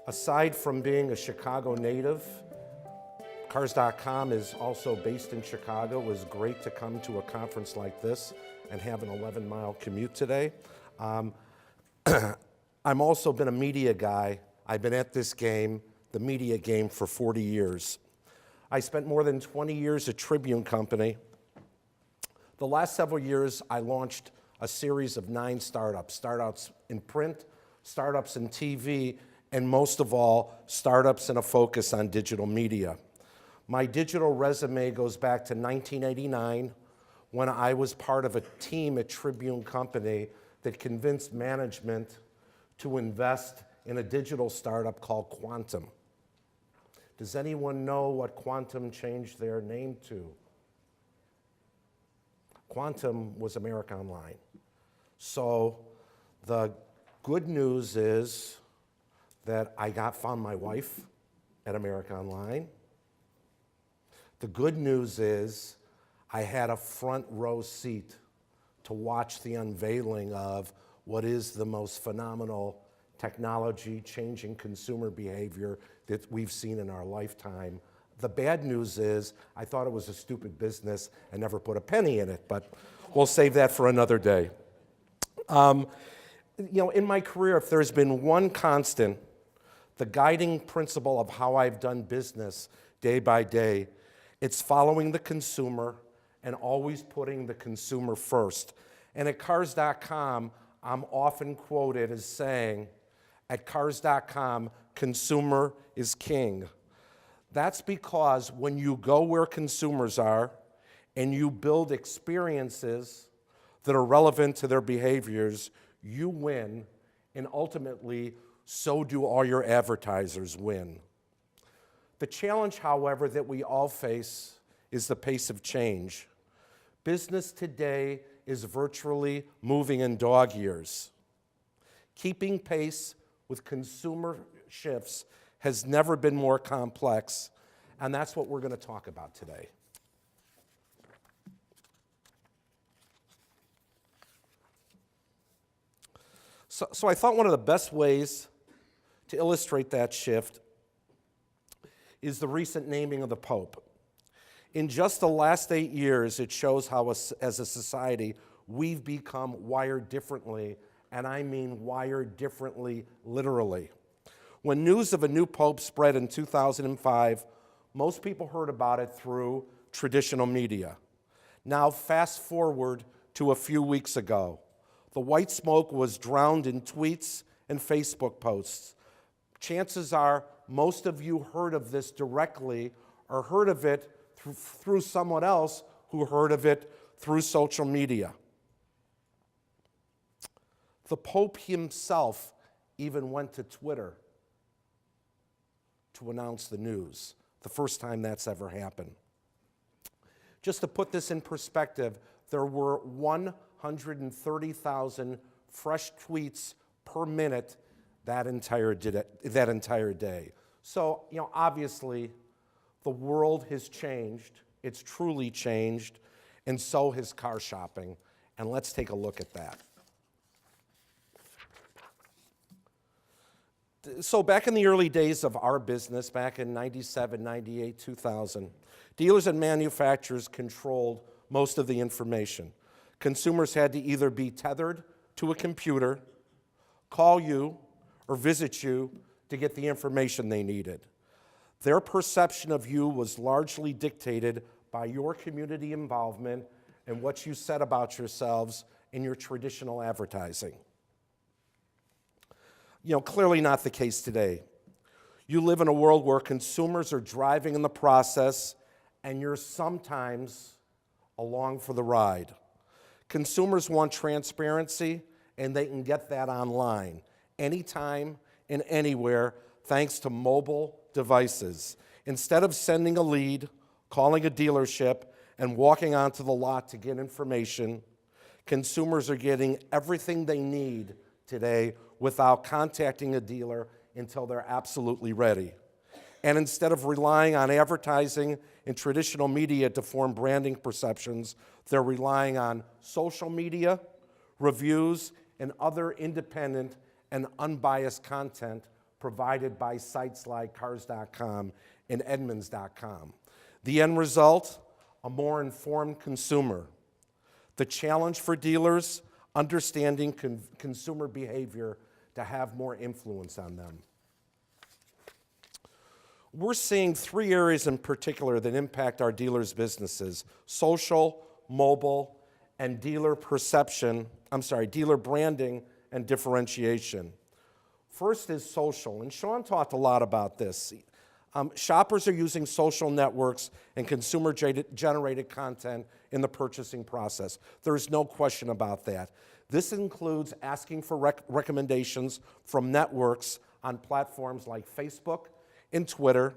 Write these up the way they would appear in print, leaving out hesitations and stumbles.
Aside from being a Chicago native, Cars.com is also based in Chicago. It was great to come to a conference like this and have an 11-mile commute today. I'm also been a media guy. I've been at this game, the media game, for 40 years. I spent more than 20 years at Tribune Company. The last several years, I launched a series of 9 startups in print, startups in TV, and most of all, startups and a focus on digital media. My digital resume goes back to 1989 when I was part of a team at Tribune Company that convinced management to invest in a digital startup called Quantum. Does anyone know what Quantum changed their name to? Quantum was America Online. So the good news is that I found my wife at America Online. The good news is I had a front row seat to watch the unveiling of what is the most phenomenal technology changing consumer behavior that we've seen in our lifetime. The bad news is I thought it was a stupid business and never put a penny in it, but we'll save that for another day. In my career, if there's been one constant, the guiding principle of how I've done business day by day, it's following the consumer and always putting the consumer first. And at Cars.com, I'm often quoted as saying, at Cars.com, consumer is king. That's because when you go where consumers are and you build experiences that are relevant to their behaviors, you win, and ultimately, so do all your advertisers win. The challenge, however, that we all face is the pace of change. Business today is virtually moving in dog years. Keeping pace with consumer shifts has never been more complex, and that's what we're going to talk about today. So I thought one of the best ways to illustrate that shift is the recent naming of the Pope. In just the last 8 years, it shows how, as a society, we've become wired differently, and I mean wired differently literally. When news of a new Pope spread in 2005, most people heard about it through traditional media. Now, fast forward to a few weeks ago. The white smoke was drowned in tweets and Facebook posts. Chances are most of you heard of this directly or heard of it through someone else who heard of it through social media. The Pope himself even went to Twitter to announce the news, the first time that's ever happened. Just to put this in perspective, there were 130,000 fresh tweets per minute that entire day. So, obviously, the world has changed. It's truly changed, and so has car shopping. And let's take a look at that. So back in the early days of our business, back in 97, 98, 2000, dealers and manufacturers controlled most of the information. Consumers had to either be tethered to a computer, call you, or visit you to get the information they needed. Their perception of you was largely dictated by your community involvement and what you said about yourselves in your traditional advertising. Clearly not the case today. You live in a world where consumers are driving in the process, and you're sometimes along for the ride. Consumers want transparency, and they can get that online, anytime and anywhere, thanks to mobile devices. Instead of sending a lead, calling a dealership, and walking onto the lot to get information, consumers are getting everything they need today without contacting a dealer until they're absolutely ready. And instead of relying on advertising and traditional media to form branding perceptions, they're relying on social media, reviews, and other independent and unbiased content provided by sites like Cars.com and Edmunds.com. The end result, a more informed consumer. The challenge for dealers, understanding consumer behavior to have more influence on them. We're seeing three areas in particular that impact our dealers' businesses: social, mobile, and dealer branding and differentiation. First is social, and Sean talked a lot about this. Shoppers are using social networks and consumer-generated content in the purchasing process. There's no question about that. This includes asking for recommendations from networks on platforms like Facebook and Twitter,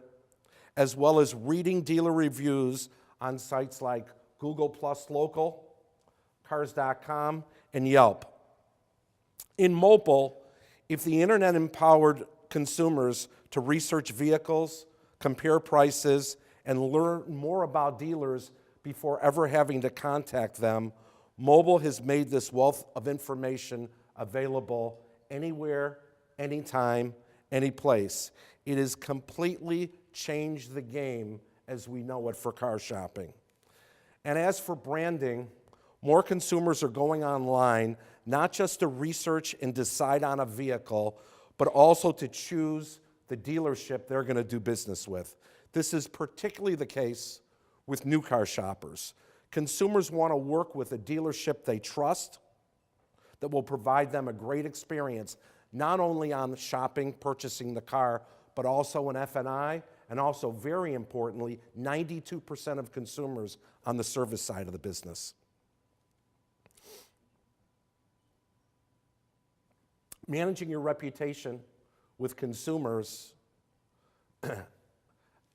as well as reading dealer reviews on sites like Google Plus Local, Cars.com, and Yelp. In mobile, if the internet empowered consumers to research vehicles, compare prices, and learn more about dealers before ever having to contact them, mobile has made this wealth of information available anywhere, anytime, any place. It has completely changed the game as we know it for car shopping. And as for branding, more consumers are going online, not just to research and decide on a vehicle, but also to choose the dealership they're going to do business with. This is particularly the case with new car shoppers. Consumers want to work with a dealership they trust that will provide them a great experience, not only on shopping, purchasing the car, but also in F&I, and also, very importantly, 92% of consumers on the service side of the business. Managing your reputation with consumers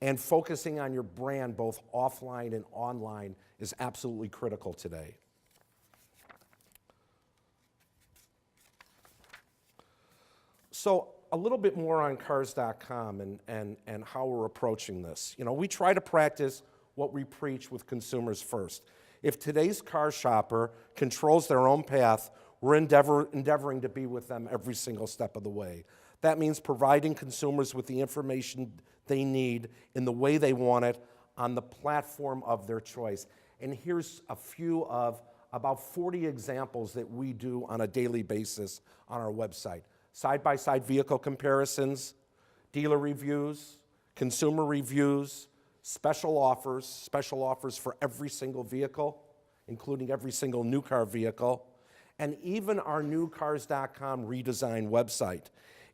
and focusing on your brand both offline and online is absolutely critical today. So a little bit more on Cars.com and how we're approaching this. You know, we try to practice what we preach with consumers first. If today's car shopper controls their own path, we're endeavoring to be with them every single step of the way. That means providing consumers with the information they need in the way they want it on the platform of their choice. And here's a few of about 40 examples that we do on a daily basis on our website. Side-by-side vehicle comparisons, dealer reviews, consumer reviews, special offers for every single vehicle, including every single new car vehicle, and even our new Cars.com redesigned website.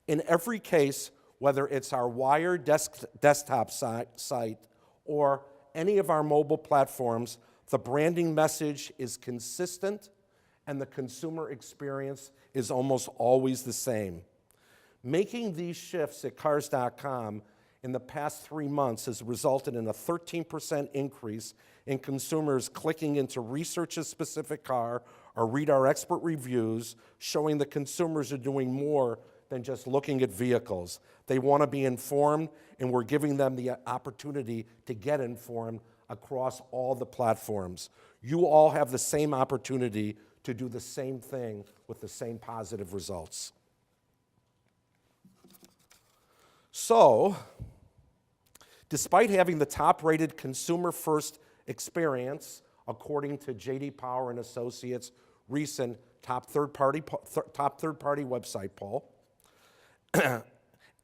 In every case, whether it's our wired desktop site or any of our mobile platforms, the branding message is consistent and the consumer experience is almost always the same. Making these shifts at Cars.com in the past 3 months has resulted in a 13% increase in consumers clicking in to research a specific car or read our expert reviews, showing that consumers are doing more than just looking at vehicles. They want to be informed, and we're giving them the opportunity to get informed across all the platforms. You all have the same opportunity to do the same thing with the same positive results. So, despite having the top-rated consumer-first experience, according to J.D. Power and Associates' recent top third-party website poll,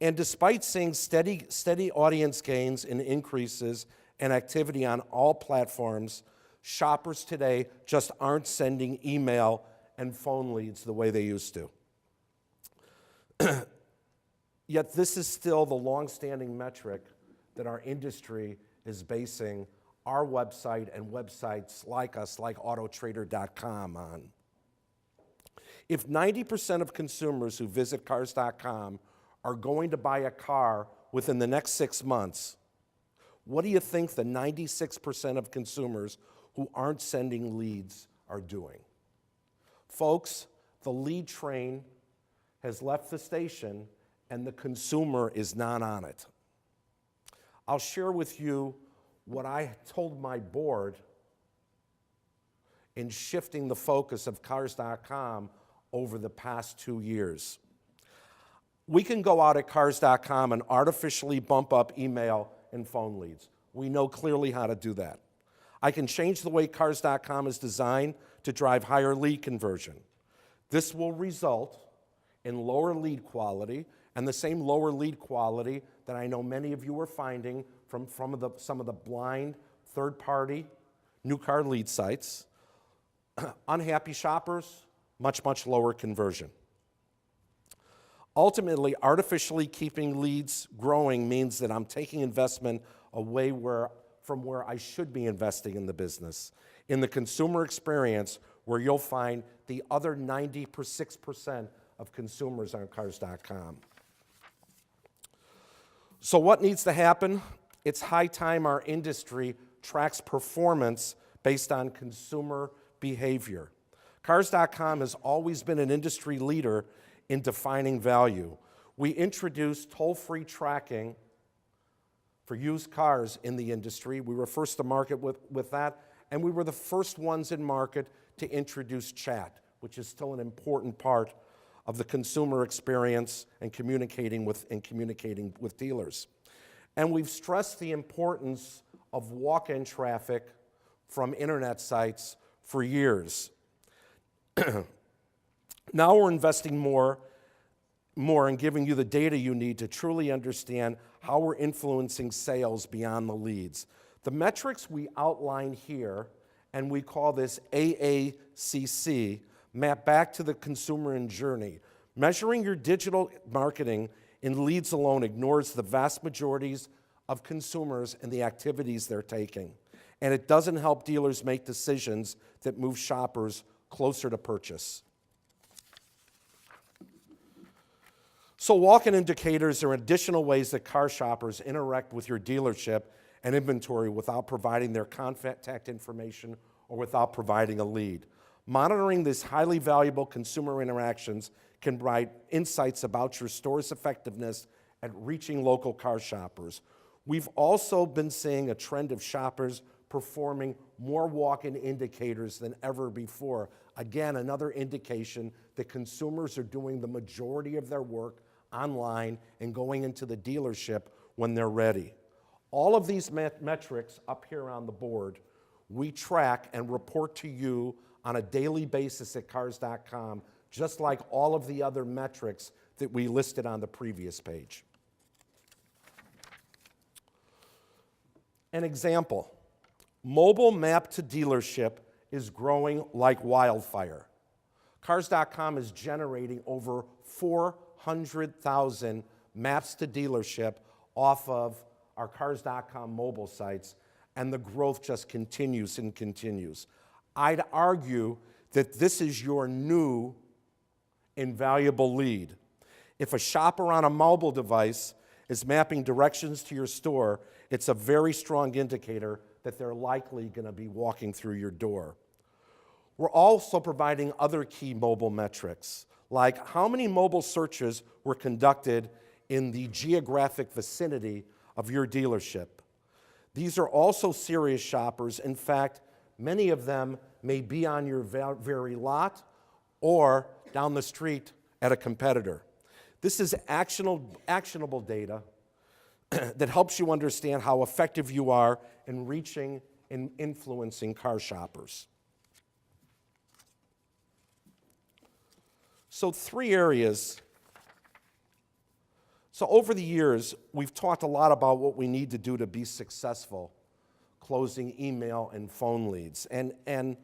and despite seeing steady audience gains and increases in activity on all platforms, shoppers today just aren't sending email and phone leads the way they used to. Yet this is still the long-standing metric that our industry is basing our website and websites like us, like Autotrader.com, on. If 90% of consumers who visit Cars.com are going to buy a car within the next 6 months, what do you think the 96% of consumers who aren't sending leads are doing? Folks, the lead train has left the station and the consumer is not on it. I'll share with you what I told my board in shifting the focus of Cars.com over the past 2 years. We can go out at cars.com and artificially bump up email and phone leads. We know clearly how to do that. I can change the way cars.com is designed to drive higher lead conversion. This will result in lower lead quality and the same lower lead quality that I know many of you are finding from some of the blind third-party new car lead sites. Unhappy shoppers, much, much lower conversion. Ultimately, artificially keeping leads growing means that I'm taking investment away from where I should be investing in the business, in the consumer experience, where you'll find the other 96% of consumers on cars.com. So what needs to happen? It's high time our industry tracks performance based on consumer behavior. Cars.com has always been an industry leader in defining value. We introduced toll-free tracking for used cars in the industry. We were first to market with that, and we were the first ones in market to introduce chat, which is still an important part of the consumer experience and communicating with dealers. And we've stressed the importance of walk-in traffic from internet sites for years. Now we're investing more in giving you the data you need to truly understand how we're influencing sales beyond the leads. The metrics we outline here, and we call this AACC, map back to the consumer and journey. Measuring your digital marketing in leads alone ignores the vast majorities of consumers and the activities they're taking. And it doesn't help dealers make decisions that move shoppers closer to purchase. So walk-in indicators are additional ways that car shoppers interact with your dealership and inventory without providing their contact information or without providing a lead. Monitoring these highly valuable consumer interactions can provide insights about your store's effectiveness at reaching local car shoppers. We've also been seeing a trend of shoppers performing more walk-in indicators than ever before. Again, another indication that consumers are doing the majority of their work online and going into the dealership when they're ready. All of these metrics up here on the board, we track and report to you on a daily basis at cars.com, just like all of the other metrics that we listed on the previous page. An example, mobile map to dealership is growing like wildfire. Cars.com is generating over 400,000 maps to dealership off of our Cars.com mobile sites, and the growth just continues and continues. I'd argue that this is your new invaluable lead. If a shopper on a mobile device is mapping directions to your store, it's a very strong indicator that they're likely going to be walking through your door. We're also providing other key mobile metrics, like how many mobile searches were conducted in the geographic vicinity of your dealership. These are also serious shoppers. In fact, many of them may be on your very lot or down the street at a competitor. This is actionable data that helps you understand how effective you are in reaching and influencing car shoppers. So 3 areas. So over the years, we've talked a lot about what we need to do to be successful closing email and phone leads. And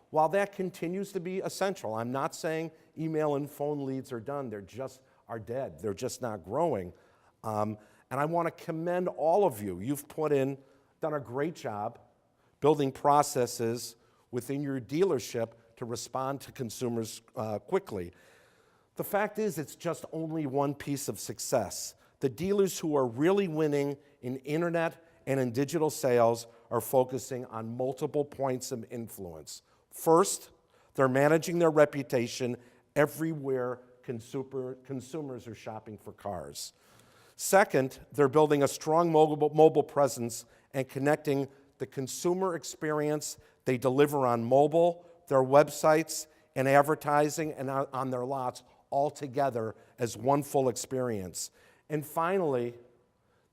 while that continues to be essential, I'm not saying email and phone leads are done. They're just are dead. They're just not growing. And I want to commend all of you. You've done a great job building processes within your dealership to respond to consumers quickly. The fact is, it's just only one piece of success. The dealers who are really winning in internet and in digital sales are focusing on multiple points of influence. First, they're managing their reputation everywhere consumers are shopping for cars. Second, they're building a strong mobile presence and connecting the consumer experience they deliver on mobile, their websites, and advertising, and on their lots, all together as one full experience. And finally,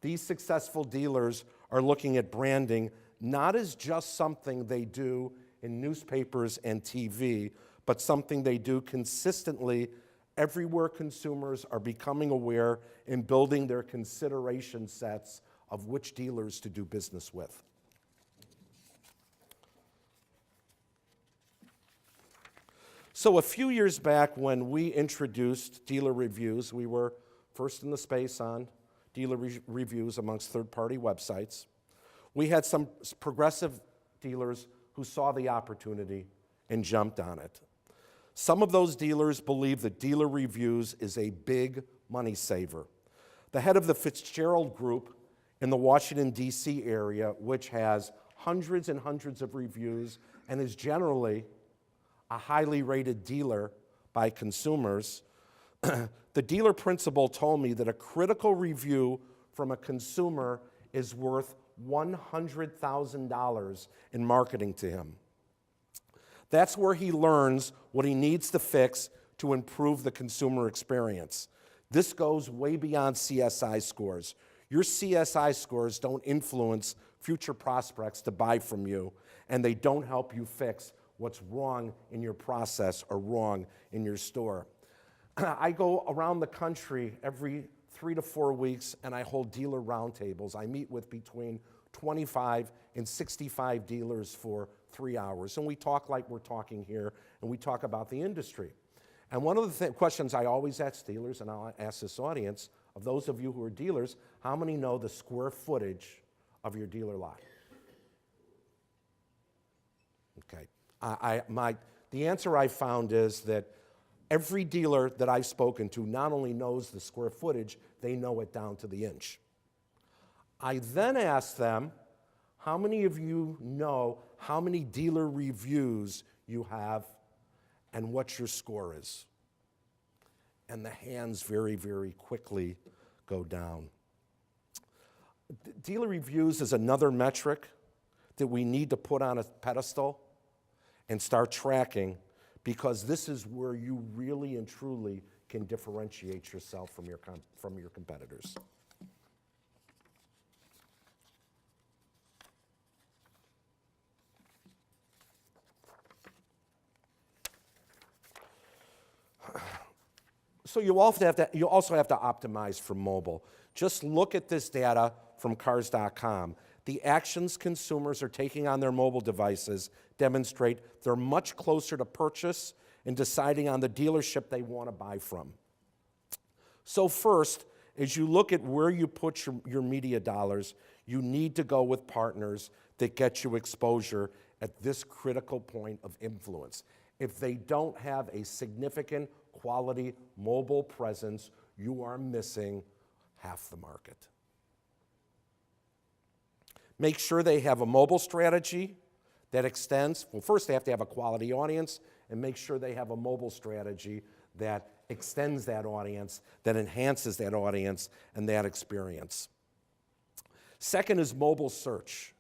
these successful dealers are looking at branding not as just something they do in newspapers and TV, but something they do consistently everywhere consumers are becoming aware and building their consideration sets of which dealers to do business with. So a few years back when we introduced dealer reviews, we were first in the space on dealer reviews amongst third-party websites. We had some progressive dealers who saw the opportunity and jumped on it. Some of those dealers believe that dealer reviews is a big money saver. The head of the Fitzgerald Group in the Washington, D.C. area, which has hundreds and hundreds of reviews and is generally a highly rated dealer by consumers, the dealer principal told me that a critical review from a consumer is worth $100,000 in marketing to him. That's where he learns what he needs to fix to improve the consumer experience. This goes way beyond CSI scores. Your CSI scores don't influence future prospects to buy from you, and they don't help you fix what's wrong in your process or wrong in your store. I go around the country every 3 to 4 weeks, and I hold dealer roundtables. I meet with between 25 and 65 dealers for 3 hours, and we talk like we're talking here, and we talk about the industry. And one of the questions I always ask dealers, and I'll ask this audience, of those of you who are dealers, how many know the square footage of your dealer lot? Okay. The answer I found is that every dealer that I've spoken to not only knows the square footage, they know it down to the inch. I then ask them, how many of you know how many dealer reviews you have and what your score is? And the hands very, very quickly go down. Dealer reviews is another metric that we need to put on a pedestal and start tracking, because this is where you really and truly can differentiate yourself from your competitors. So you also have to optimize for mobile. Just look at this data from Cars.com. The actions consumers are taking on their mobile devices demonstrate they're much closer to purchase and deciding on the dealership they want to buy from. So first, as you look at where you put your media dollars, you need to go with partners that get you exposure at this critical point of influence. If they don't have a significant quality mobile presence, you are missing half the market. Make sure they have a mobile strategy that extends. Well, first they have to have a quality audience, and make sure they have a mobile strategy that extends that audience, that enhances that audience and that experience. Second is mobile search.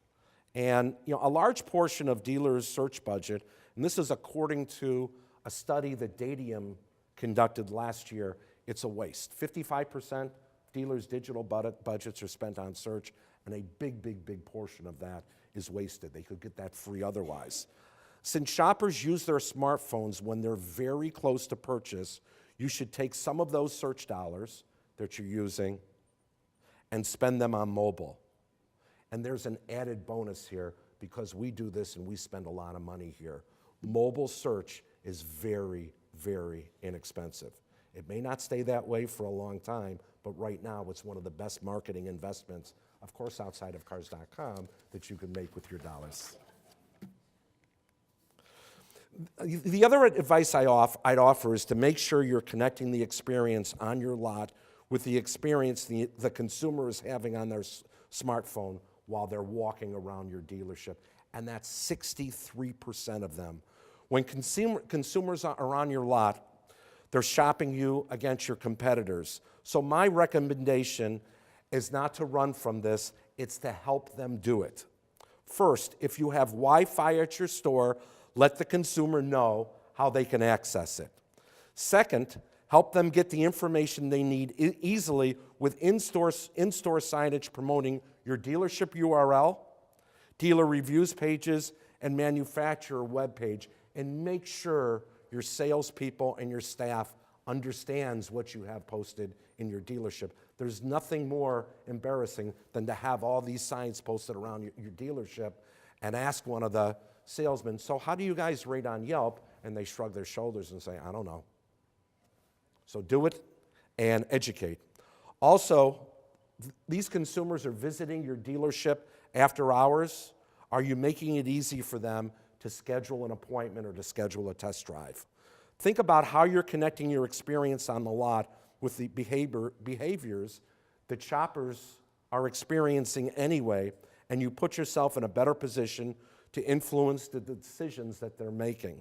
And a large portion of dealers' search budget, and this is according to a study that Dadium conducted last year, it's a waste. 55% of dealers' digital budgets are spent on search, and a big, big, big portion of that is wasted. They could get that free otherwise. Since shoppers use their smartphones when they're very close to purchase, you should take some of those search dollars that you're using and spend them on mobile. And there's an added bonus here, because we do this and we spend a lot of money here. Mobile search is very, very inexpensive. It may not stay that way for a long time, but right now it's one of the best marketing investments, of course outside of Cars.com, that you can make with your dollars. The other advice I'd offer is to make sure you're connecting the experience on your lot with the experience the consumer is having on their smartphone while they're walking around your dealership, and that's 63% of them. When consumers are on your lot, they're shopping you against your competitors. So my recommendation is not to run from this, it's to help them do it. First, if you have Wi-Fi at your store, let the consumer know how they can access it. Second, Help them get the information they need easily with in-store signage promoting your dealership URL, dealer reviews pages, and manufacturer webpage. And make sure your salespeople and your staff understands what you have posted in your dealership. There's nothing more embarrassing than to have all these signs posted around your dealership and ask one of the salesmen, so how do you guys rate on Yelp? And they shrug their shoulders and say, I don't know. So do it and educate. Also, these consumers are visiting your dealership after hours. Are you making it easy for them to schedule an appointment or to schedule a test drive? Think about how you're connecting your experience on the lot with the behaviors that shoppers are experiencing anyway, and you put yourself in a better position to influence the decisions that they're making.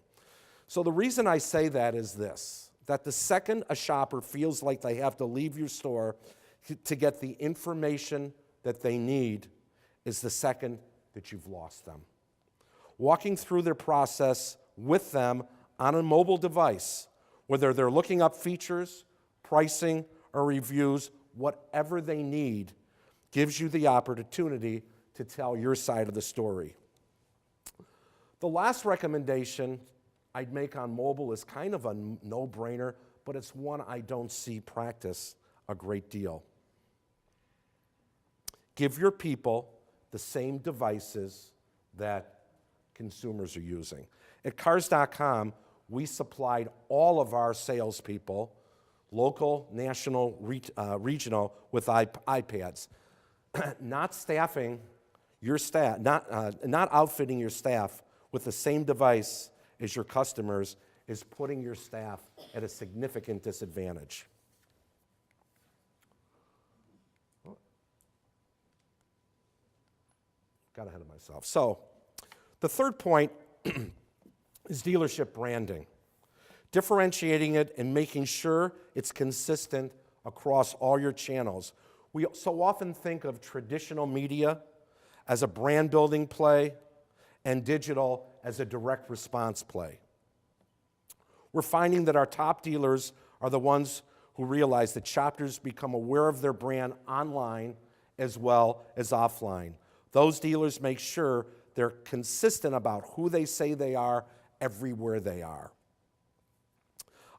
So the reason I say that is this, that the second a shopper feels like they have to leave your store to get the information that they need is the second that you've lost them. Walking through their process with them on a mobile device, whether they're looking up features, pricing, or reviews, whatever they need, gives you the opportunity to tell your side of the story. The last recommendation I'd make on mobile is kind of a no-brainer, but it's one I don't see practice a great deal. Give your people the same devices that consumers are using. At Cars.com, we supplied all of our salespeople, local, national, regional, with iPads. Not staffing your staff, not outfitting your staff with the same device as your customers is putting your staff at a significant disadvantage. Got ahead of myself. So, the third point is dealership branding. Differentiating it and making sure it's consistent across all your channels. We so often think of traditional media as a brand building play and digital as a direct response play. We're finding that our top dealers are the ones who realize that shoppers become aware of their brand online as well as offline. Those dealers make sure they're consistent about who they say they are everywhere they are.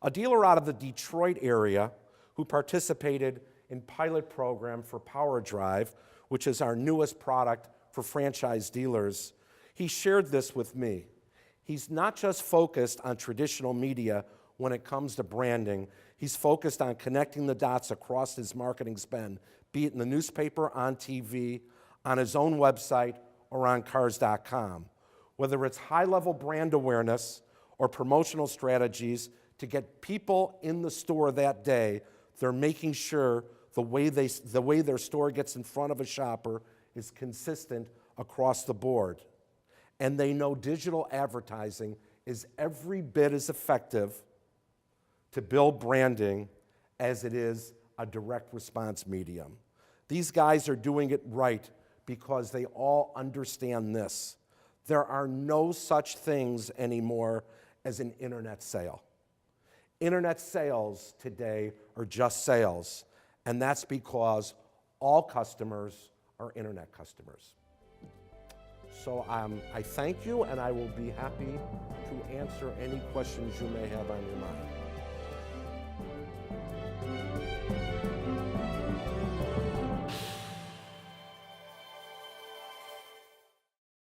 A dealer out of the Detroit area who participated in pilot program for Power Drive, which is our newest product for franchise dealers, he shared this with me. He's not just focused on traditional media when it comes to branding. He's focused on connecting the dots across his marketing spend, be it in the newspaper, on TV, on his own website, or on Cars.com. Whether it's high-level brand awareness or promotional strategies to get people in the store that day, they're making sure the way their store gets in front of a shopper is consistent across the board. And they know digital advertising is every bit as effective to build branding as it is a direct response medium. These guys are doing it right because they all understand this. There are no such things anymore as an internet sale. Internet sales today are just sales, and that's because all customers are internet customers. So I thank you, and I will be happy to answer any questions you may have on your mind.